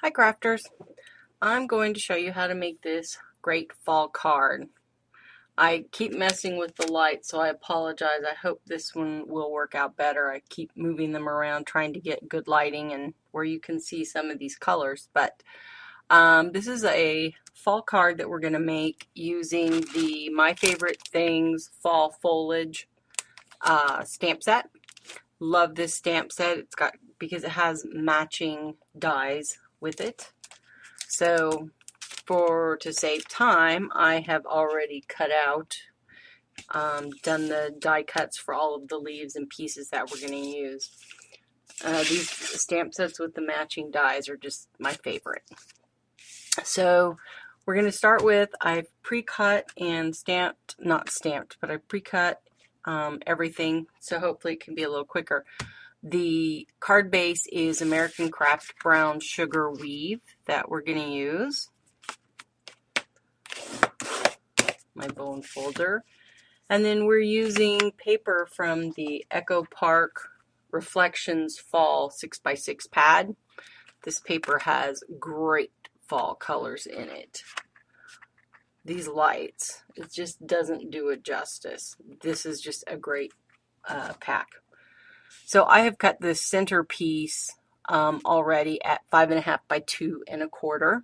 Hi crafters, I'm going to show you how to make this great fall card. I keep messing with the light, so I apologize. I hope this one will work out better. I keep moving them around trying to get good lighting and where you can see some of these colors. But this is a fall card that we're going to make using the My Favorite Things Fall Foliage stamp set. Love this stamp set. It's got, because it has matching dies with it. So to save time, I have already cut out, done the die cuts for all of the leaves and pieces that we're going to use. These stamp sets with the matching dies are just my favorite. So we're going to start with, I've pre-cut and stamped, not stamped, but I pre-cut everything, so hopefully it can be a little quicker. The card base is American Craft Brown Sugar Weave that we're going to use. My bone folder. And then we're using paper from the Echo Park Reflections Fall 6x6 pad. This paper has great fall colors in it. These lights, it just doesn't do it justice. This is just a great pack. So I have cut this center piece already at 5.5 by 2.25. I'm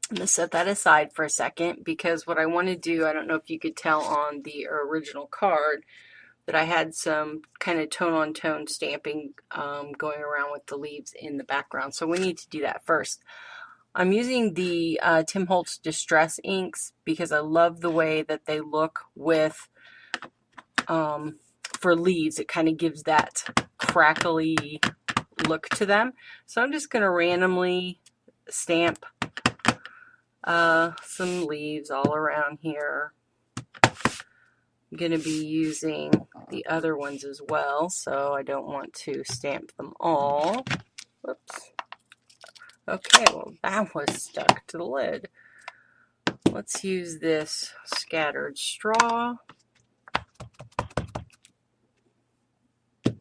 going to set that aside for a second because what I want to do, I don't know if you could tell on the original card that I had some kind of tone-on-tone stamping going around with the leaves in the background. So we need to do that first. I'm using the Tim Holtz Distress inks because I love the way that they look with, for leaves. It kind of gives that crackly look to them. So I'm just going to randomly stamp some leaves all around here. I'm going to be using the other ones as well, so I don't want to stamp them all. Whoops. Okay, well that was stuck to the lid. Let's use this scattered straw. It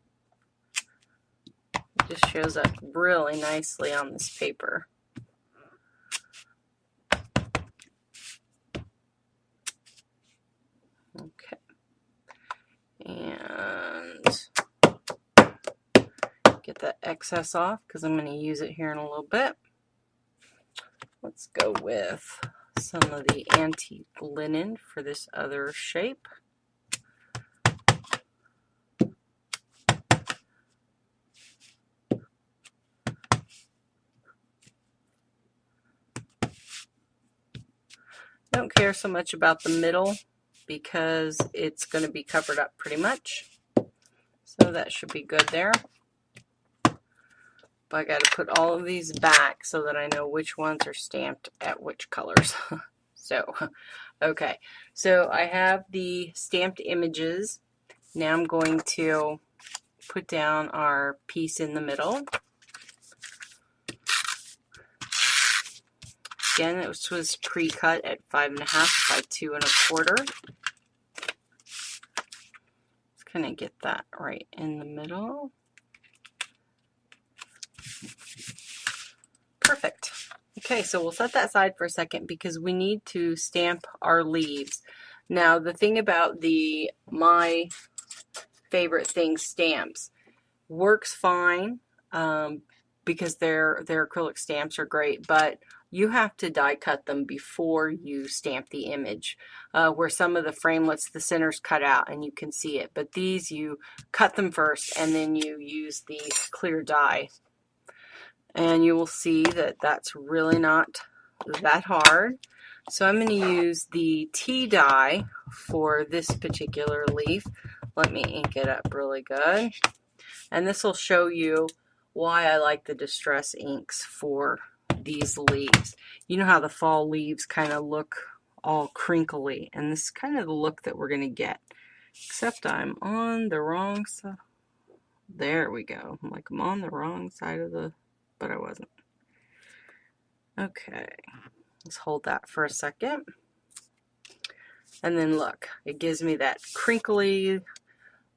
just shows up really nicely on this paper. Okay, and get that excess off because I'm going to use it here in a little bit. Let's go with some of the antique linen for this other shape. I don't care so much about the middle because it's going to be covered up pretty much. So that should be good there. But I got to put all of these back so that I know which ones are stamped at which colors. So, okay. So I have the stamped images. Now I'm going to put down our piece in the middle. Again, this was pre-cut at 5.5 by 2.25. Let's kind of get that right in the middle. Perfect. Okay, so we'll set that aside for a second because we need to stamp our leaves. Now, the thing about the My Favorite Things stamps works fine because their acrylic stamps are great, but you have to die cut them before you stamp the image. Where some of the framelits, the center's cut out and you can see it, but these you cut them first and then you use the clear dye. And you will see that that's really not that hard. So I'm going to use the tea dye for this particular leaf. Let me ink it up really good. And this will show you why I like the Distress inks for these leaves. You know how the fall leaves kind of look all crinkly, and this is kind of the look that we're going to get. Except I'm on the wrong side. There we go. I'm on the wrong side of the... but I wasn't. Okay, let's hold that for a second. And then look, it gives me that crinkly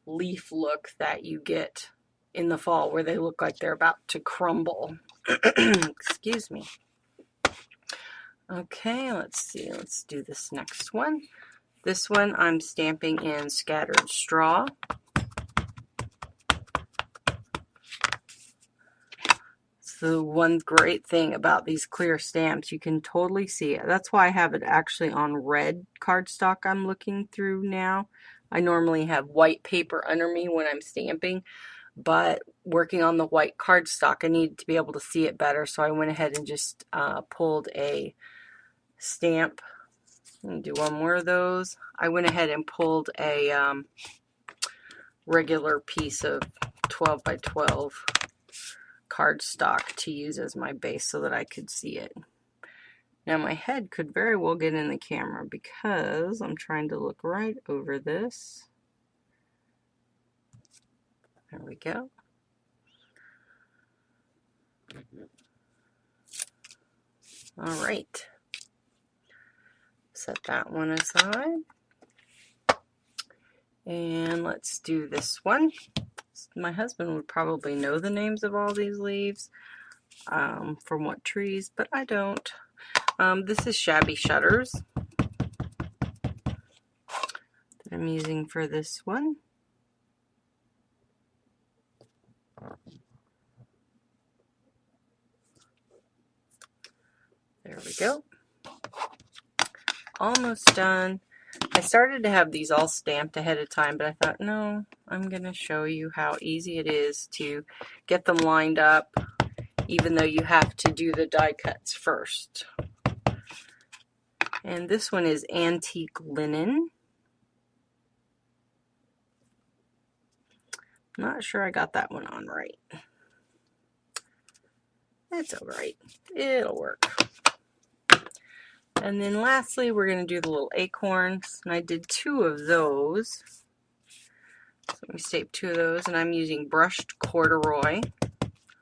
leaf look that you get in the fall where they look like they're about to crumble. Excuse me. Okay, let's see. Let's do this next one. This one I'm stamping in scattered straw. So one great thing about these clear stamps, you can totally see it. That's why I have it actually on red cardstock I'm looking through now. I normally have white paper under me when I'm stamping, but working on the white cardstock, I needed to be able to see it better, so I went ahead and just pulled a stamp. I'm going to do one more of those. I went ahead and pulled a regular piece of 12 by 12 cardstock to use as my base so that I could see it. Now my head could very well get in the camera because I'm trying to look right over this. There we go. All right. Set that one aside. And let's do this one. My husband would probably know the names of all these leaves from what trees, but I don't. This is Shabby Shutters that I'm using for this one. There we go. Almost done. I started to have these all stamped ahead of time, but I thought, no, I'm going to show you how easy it is to get them lined up, even though you have to do the die cuts first. And this one is Antique Linen. Not sure I got that one on right. That's all right. It'll work. And then lastly, we're going to do the little acorns. And I did 2 of those. So let me stamp 2 of those. And I'm using brushed corduroy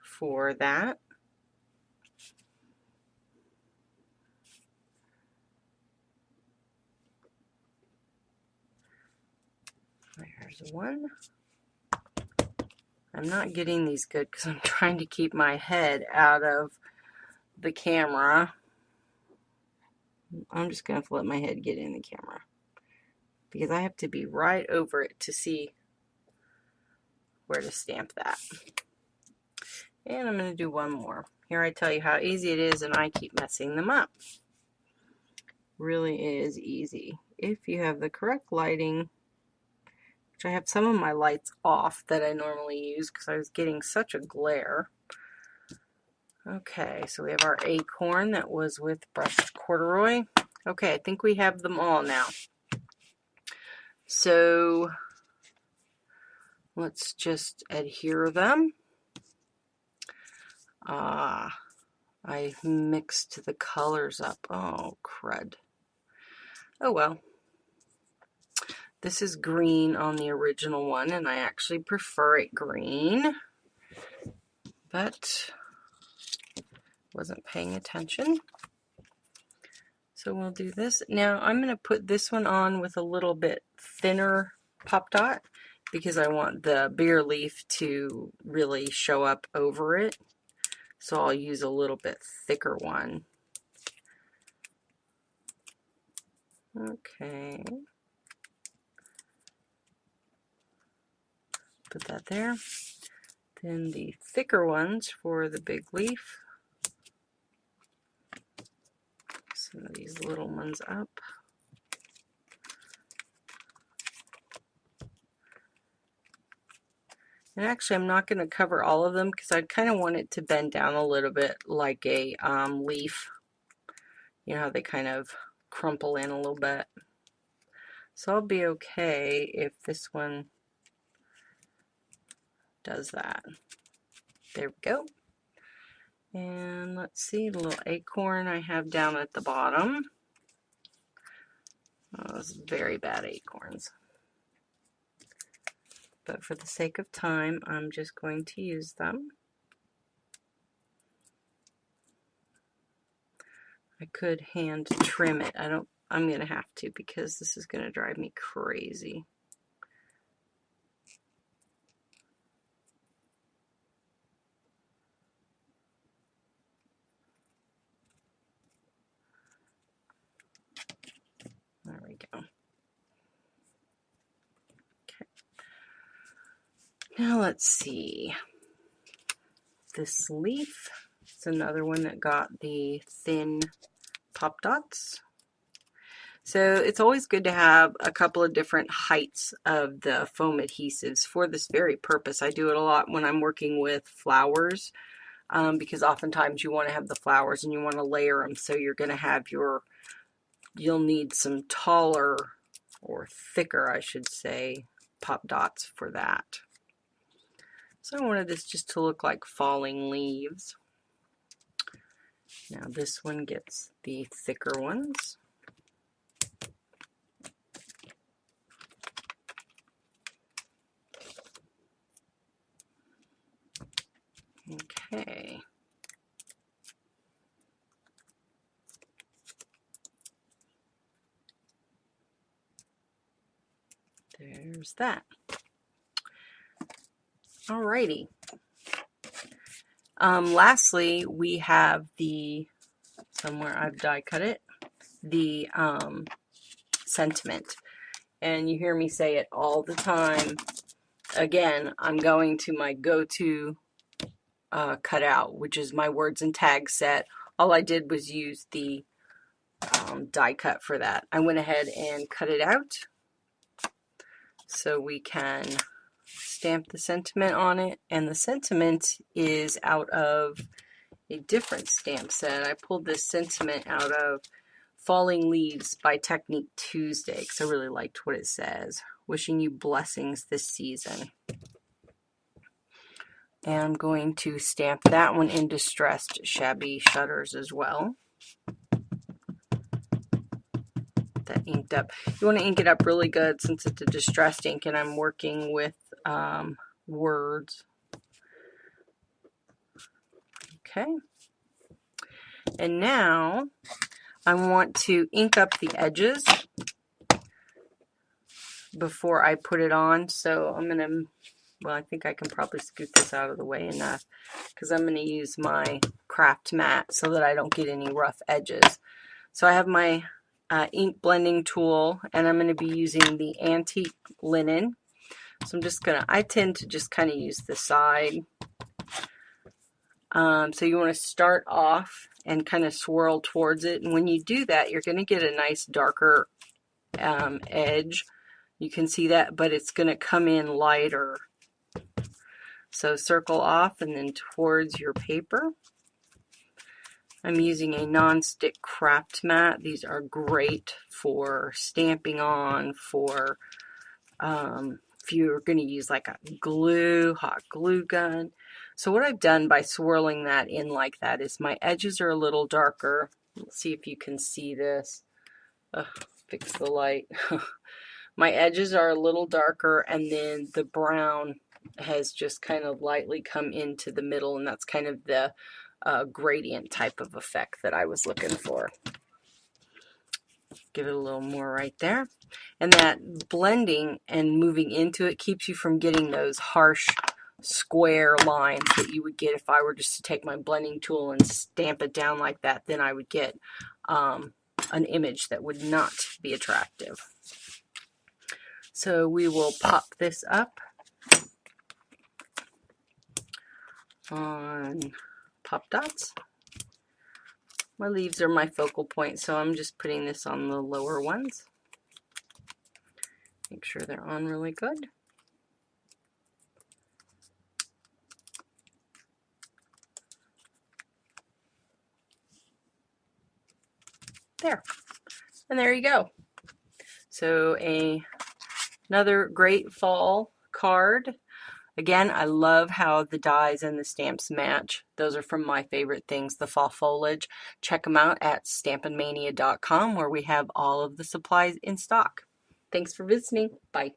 for that. There's one. I'm not getting these good because I'm trying to keep my head out of the camera. I'm just going to let my head get in the camera because I have to be right over it to see where to stamp that. And I'm going to do one more. Here I tell you how easy it is, and I keep messing them up. Really is easy. If you have the correct lighting, which I have some of my lights off that I normally use because I was getting such a glare. Okay, so we have our acorn that was with brushed corduroy. Okay, I think we have them all now. So let's just adhere them. I mixed the colors up. Oh, crud. Oh, well. This is green on the original one, and I actually prefer it green. But wasn't paying attention. So we'll do this. Now I'm going to put this one on with a little bit thinner pop dot because I want the bigger leaf to really show up over it. So I'll use a little bit thicker one. Okay. Put that there. Then the thicker ones for the big leaf. Some of these little ones up. And actually, I'm not going to cover all of them because I kind of want it to bend down a little bit like a leaf. You know how they kind of crumple in a little bit. So I'll be okay if this one does that. There we go. And let's see, the little acorn I have down at the bottom. Oh, those very bad acorns. But for the sake of time, I'm just going to use them. I could hand trim it. I'm going to have to because this is going to drive me crazy. Now let's see. This leaf is another one that got the thin pop dots. So it's always good to have a couple of different heights of the foam adhesives for this very purpose. I do it a lot when I'm working with flowers, because oftentimes you want to have the flowers and you want to layer them. So you're going to have you'll need some taller or thicker, I should say, pop dots for that. So I wanted this just to look like falling leaves. Now this one gets the thicker ones. Okay. There's that. Alrighty. Lastly, we have somewhere I've die cut it, the sentiment. And you hear me say it all the time. Again, I'm going to my go-to cutout, which is my words and tags set. All I did was use the die cut for that. I went ahead and cut it out so we can stamp the sentiment on it. And the sentiment is out of a different stamp set. I pulled this sentiment out of Falling Leaves by Technique Tuesday because I really liked what it says. Wishing you blessings this season. And I'm going to stamp that one in Distressed Shabby Shutters as well. That inked up. You want to ink it up really good since it's a distressed ink and I'm working with words. Okay. And now I want to ink up the edges before I put it on. So I'm going to, well, I think I can probably scoot this out of the way enough because I'm going to use my craft mat so that I don't get any rough edges. So I have my ink blending tool and I'm going to be using the antique linen. So I'm just going to, I tend to just kind of use the side. So you want to start off and kind of swirl towards it. And when you do that, you're going to get a nice darker edge. You can see that, but it's going to come in lighter. So circle off and then towards your paper. I'm using a non-stick craft mat. These are great for stamping on, for if you're going to use like a hot glue gun. So what I've done by swirling that in like that is my edges are a little darker. Let's see if you can see this. Fix the light. My edges are a little darker and then the brown has just kind of lightly come into the middle, and that's kind of the gradient type of effect that I was looking for. Give it a little more right there. And that blending and moving into it keeps you from getting those harsh square lines that you would get if I were just to take my blending tool and stamp it down like that. Then I would get an image that would not be attractive. So we will pop this up on pop dots. My leaves are my focal point, so I'm just putting this on the lower ones. Make sure they're on really good. There. And there you go. So another great fall card. Again, I love how the dies and the stamps match. Those are from my favorite things, the fall foliage. Check them out at stampinmania.com where we have all of the supplies in stock. Thanks for visiting. Bye.